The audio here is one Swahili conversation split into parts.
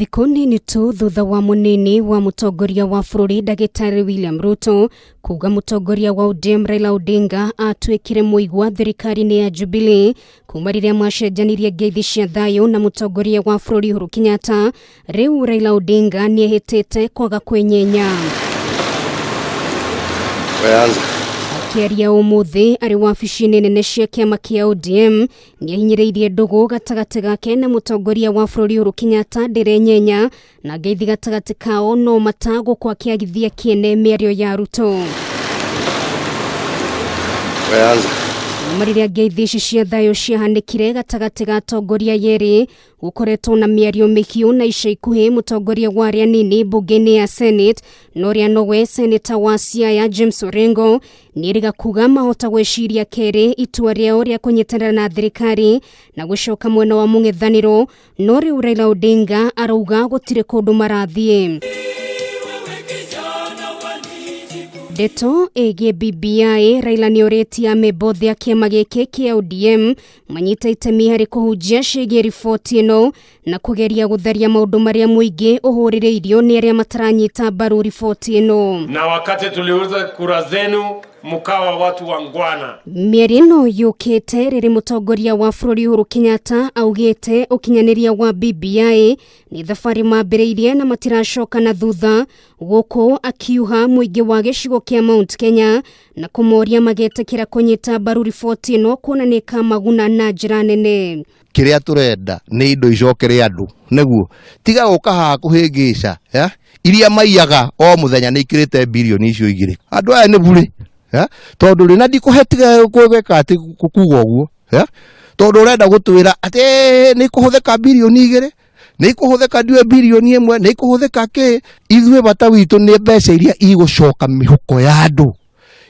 Thikũ nini tu thutha wa munini wa mutongoria wa bũrũri Ndagĩtarĩ William Ruto kuga mutongoria wa ODM Raila Odinga atuĩkire mũigua thirikari-inĩ ya Jubilee kuma rĩrĩa macenjanirie ngeithi cia thayũ na mutongoria wa bũrũri Uhuru Kenyatta, rĩu Raila Odinga nĩehĩtĩte kwaga kwĩnyenya. Akĩaria ũmũthĩ arĩ wabici-inĩ nene cia kĩama kĩa ODM nĩahinyĩrĩirie ndũgũ gatagatĩ gake na mutongoria wa bũrũri Uhuru Kenyatta ndĩrenyenya na ngeithi gatagatĩ kao no matagũkwo akĩagithia kĩene mĩario ya Ruto. Rĩrĩa ngeithi ici cia thayũ ciahanĩkire gatagatĩ ga atongoria yerĩ, gũkoretwo na mĩario mĩhiũ na ica ikuhĩ mutongoria wa arĩa anini mbunge-inĩ ya Senate no ũrĩa nowe seneta wa Siaya James Orengo nĩerĩga kuga mahota gwĩciria kerĩ itua rĩao rĩa kũnyitanĩra na thirikari na gũcoka mwena wa mũng'ethanĩro, no rĩu Raila Odinga arauga gũtirĩ kũndũ marathiĩ. Ndeto ĩgiĩ BBI, Raila nĩorĩtie amemba othe a kĩama gĩkĩ kĩa ODM manyita itemi harĩ kũhunjia ciĩgiĩ riboti ĩno na kũgeria gũtharia maũndũ marĩa mũingĩ ũhũrĩrĩirio nĩ arĩa mataranyita mbaru riboti ĩno. Na wakati tuliuliza kura zenu mkawa watu wangwana. Mĩario ĩno yũkĩte rĩrĩ mutongoria wa bũrũri Uhuru Kenyatta augĩte ũkinyanĩria wa BBI nĩ thabarĩ mambĩrĩirie na matiracoka na thutha, gũkũ akiuga mũingĩ wa gĩcigo kĩa Mount Kenya na kũmoria magetĩkĩra kũnyita mbaru riboti ĩno kuona nĩ kamaguna na njĩra nene. Kĩrĩa tũrenda nĩ indo icokere andũ nĩguo tiga gũka haha kũhĩngĩca iria maiyaga o mũthenya nĩ ikĩrĩte bilioni icio igĩrĩ. Andũ aya nĩ bure tondũ rĩna ndikũhetiga kwĩgeka atĩ kuga ũguo tondũ ũrenda gũtwĩra atĩ nĩ kũhũthĩka bilioni igĩrĩ, nĩ kũhũthĩka ndiwe bilioni ĩmwe, nĩ kũhũthĩka kĩ. Ithuĩ bata witũ nĩ mbeca iria igũcoka mĩhuko ya andũ,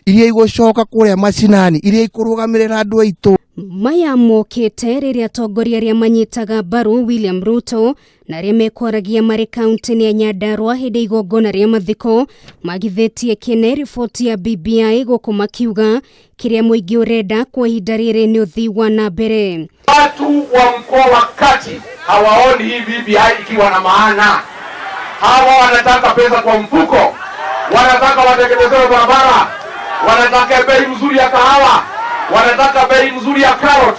iria igũcoka kũrĩa macinani, iria ikũrũgamĩrĩra andũ aitũ. Maya mokĩte rĩrĩa atongoria arĩa manyitaga mbaru William Ruto na arĩa mekwaragia marĩ kaunti-inĩ ya Nyandarua hĩndĩ igongona rĩa mathiko magithĩtie kĩene riboti ya BBI, gũkũ makiuga kĩrĩa mũingĩ ũrenda kwa ihinda rĩrĩ nĩ ũthii wa na mbere. Watu wa mkoa wa Kati hawaoni hii BBI ikiwa na maana. Hawa wanataka pesa kwa mfuko, wanataka watengenezewe barabara, wanataka bei nzuri ya kahawa, wanataka bei nzuri ya carrot,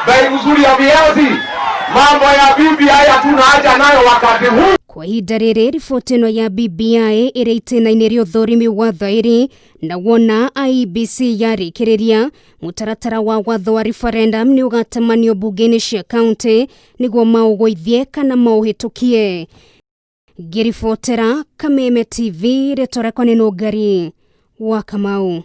bei nzuri ya viazi. Mambo ya BBI hatuna haja nayo wakati huu. Kwa ihinda rĩrĩ riboti ĩno ya BBI ĩrĩ itĩna-inĩ rĩa ũthũrimi wa thaĩri na wona IEBC yarĩkĩrĩria mũtaratara wa watho wa referendum nĩ ũgatemanio mbunge-inĩ cia kaunti nĩguo maũgũithie kana maũhĩtũkie. Ngĩribotera Kameme TV, rĩtwa rĩakwa nĩ Nũngari wa Kamau.